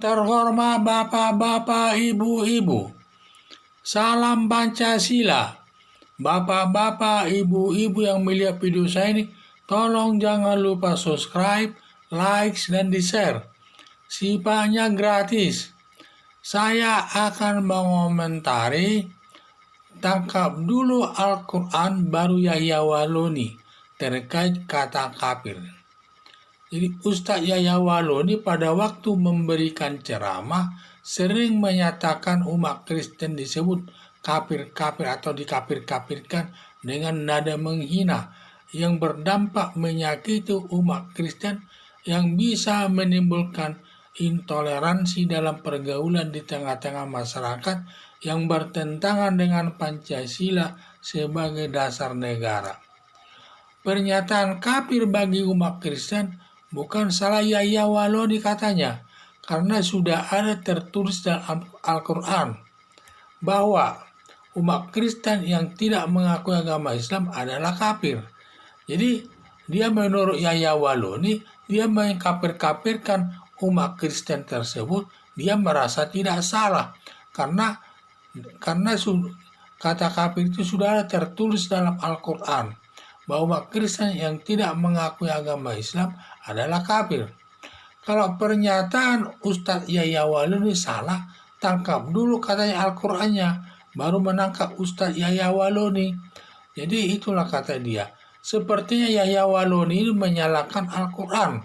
terhormat bapak-bapak, ibu-ibu, salam Pancasila. Bapak-bapak, ibu-ibu yang melihat video saya ini, tolong jangan lupa subscribe, like, dan di-share. Sifatnya gratis. Saya akan mengomentari tangkap dulu Al-Quran baru Yahya Waloni terkait kata kafir. Jadi Ustadz Yahya Waloni pada waktu memberikan ceramah sering menyatakan umat Kristen disebut kafir-kafir atau dikafir-kafirkan dengan nada menghina yang berdampak menyakiti umat Kristen yang bisa menimbulkan intoleransi dalam pergaulan di tengah-tengah masyarakat yang bertentangan dengan Pancasila sebagai dasar negara. Pernyataan kafir bagi umat Kristen bukan salah Yahya Waloni katanya, karena sudah ada tertulis dalam Al-Quran bahwa umat Kristen yang tidak mengakui agama Islam adalah kafir. Jadi dia menurut Yahya Waloni, dia mengkafir-kafirkan umat Kristen tersebut, dia merasa tidak salah karena kata kafir itu sudah ada tertulis dalam Al-Quran bahwa umat Kristen yang tidak mengakui agama Islam adalah kafir. Kalau pernyataan Ustadz Yahya Waloni salah, tangkap dulu katanya Al-Qurannya, baru menangkap Ustadz Yahya Waloni. Jadi itulah kata dia. Sepertinya Yahya Waloni ini menyalahkan Al-Quran.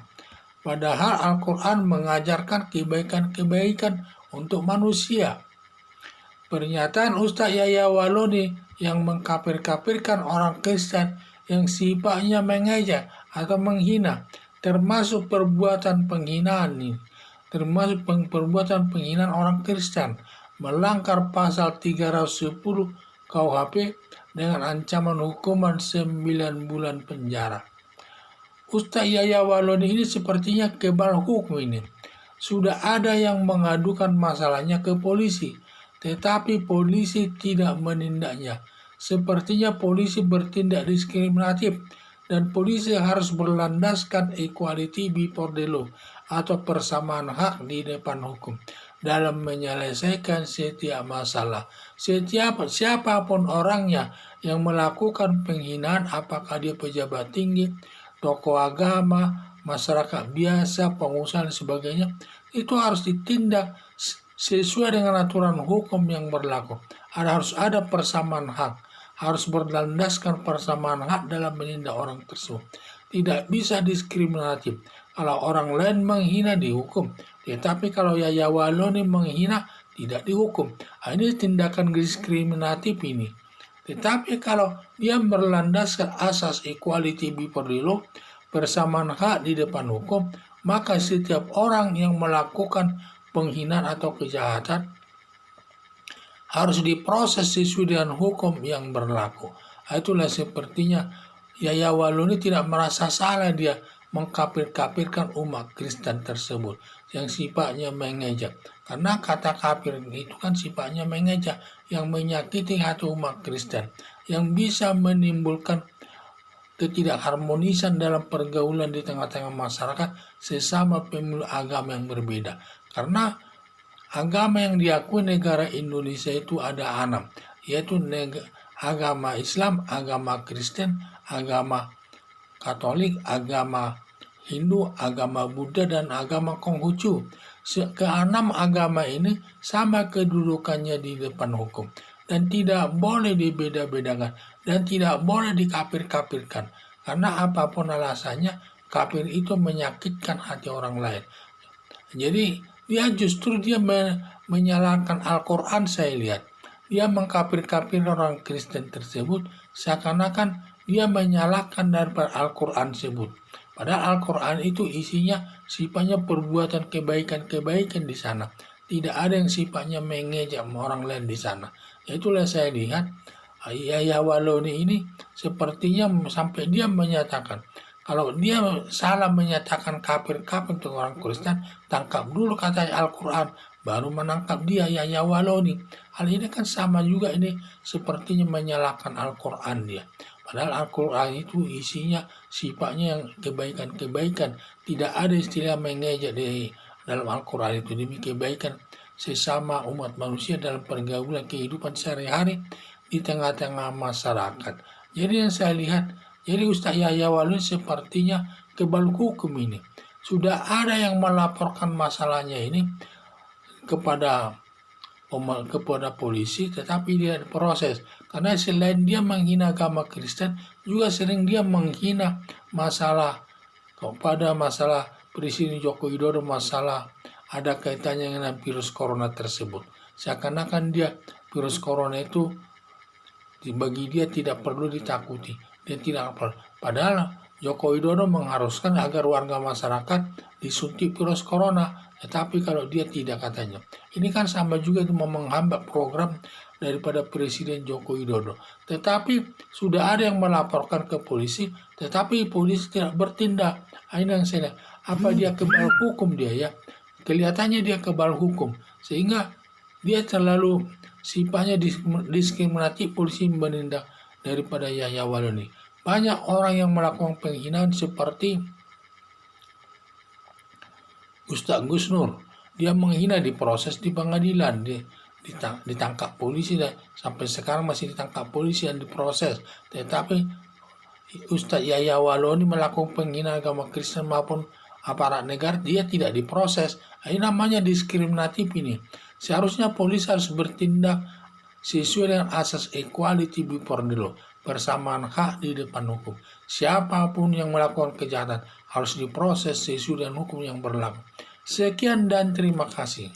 Padahal Al-Quran mengajarkan kebaikan-kebaikan untuk manusia. Pernyataan Ustadz Yahya Waloni yang mengkafir-kafirkan orang Kristen yang sifatnya mengejek atau menghina, termasuk perbuatan penghinaan ini, termasuk perbuatan penghinaan orang Kristen, melanggar pasal 310 KUHP dengan ancaman hukuman 9 bulan penjara. Ustadz Yahya Waloni ini sepertinya kebal hukum ini. Sudah ada yang mengadukan masalahnya ke polisi, tetapi polisi tidak menindaknya. Sepertinya polisi bertindak diskriminatif dan polisi harus berlandaskan equality before the law atau persamaan hak di depan hukum dalam menyelesaikan setiap masalah. Siapapun orangnya yang melakukan penghinaan, apakah dia pejabat tinggi, tokoh agama, masyarakat biasa, pengusaha dan sebagainya, itu harus ditindak sesuai dengan aturan hukum yang berlaku. Harus ada persamaan hak, harus berlandaskan persamaan hak dalam menindak orang tersebut. Tidak bisa diskriminatif. Kalau orang lain menghina dihukum, tetapi kalau Yahya Waloni menghina tidak dihukum. Ini tindakan diskriminatif ini. Tetapi kalau dia berlandaskan asas equality before the law, persamaan hak di depan hukum, maka setiap orang yang melakukan penghinaan atau kejahatan harus diproses sesuai dengan hukum yang berlaku. Itulah sepertinya Yahya Waloni tidak merasa salah dia mengkafir-kafirkan umat Kristen tersebut yang sifatnya mengejek. Karena kata kafir itu kan sifatnya mengejek, yang menyakiti hati umat Kristen, yang bisa menimbulkan ketidakharmonisan dalam pergaulan di tengah-tengah masyarakat sesama pemeluk agama yang berbeda. Karena agama yang diakui negara Indonesia itu ada 6, yaitu agama Islam, agama Kristen, agama Katolik, agama Hindu, agama Buddha, dan agama Konghucu. Keenam agama ini sama kedudukannya di depan hukum dan tidak boleh dibeda-bedakan dan tidak boleh dikafir-kafirkan. Karena apapun alasannya, kafir itu menyakitkan hati orang lain. Jadi dia menyalahkan Al-Quran. Saya lihat dia mengkafir-kafir orang Kristen tersebut seakan-akan dia menyalahkan daripada Al-Quran tersebut. Padahal Al-Quran itu isinya sifatnya perbuatan kebaikan-kebaikan di sana. Tidak ada yang sifatnya mengejek orang lain di sana. Itulah saya lihat Yahya Waloni ini sepertinya sampai dia menyatakan, kalau dia salah menyatakan kafir-kafir untuk orang Kristen, tangkap dulu katanya Al-Quran, baru menangkap dia Yahya Waloni. Hal ini kan sama juga, ini sepertinya menyalahkan Al-Quran dia. Padahal Al-Quran itu isinya sifatnya yang kebaikan-kebaikan. Tidak ada istilah mengejek di dalam Al-Quran itu demi kebaikan sesama umat manusia dalam pergaulan kehidupan sehari-hari di tengah-tengah masyarakat. Jadi yang saya lihat, jadi Ustaz Yahya Waluyo sepertinya kebal hukum ini. Sudah ada yang melaporkan masalahnya ini kepada polisi, tetapi dia proses. Karena selain dia menghina agama Kristen, juga sering dia menghina masalah Presiden Joko Widodo, masalah ada kaitannya dengan virus corona tersebut. Seakan-akan virus corona itu bagi dia tidak perlu ditakuti. Dia tidak perlu. Padahal Joko Widodo mengharuskan agar warga masyarakat disuntik virus corona, tetapi kalau dia tidak katanya. Ini kan sama juga itu menghambat program daripada Presiden Joko Widodo. Tetapi sudah ada yang melaporkan ke polisi, tetapi polisi tidak bertindak. Ini yang saya lihat. Apa dia kebal hukum dia ya? Kelihatannya dia kebal hukum. Sehingga dia terlalu sifatnya diskriminatif, polisi menindak daripada Yahya Waluyo. Banyak orang yang melakukan penghinaan seperti Ustaz Gus Nur. Dia menghina diproses di pengadilan, ditangkap polisi dan sampai sekarang masih ditangkap polisi dan diproses. Tetapi Ustaz Yahya Waluyo melakukan penghinaan agama Kristen maupun aparat negara, dia tidak diproses. Ini namanya diskriminatif ini. Seharusnya polisi harus bertindak sesuai dengan asas equality before the law, persamaan hak di depan hukum. Siapapun yang melakukan kejahatan harus diproses sesuai dengan hukum yang berlaku. Sekian dan terima kasih.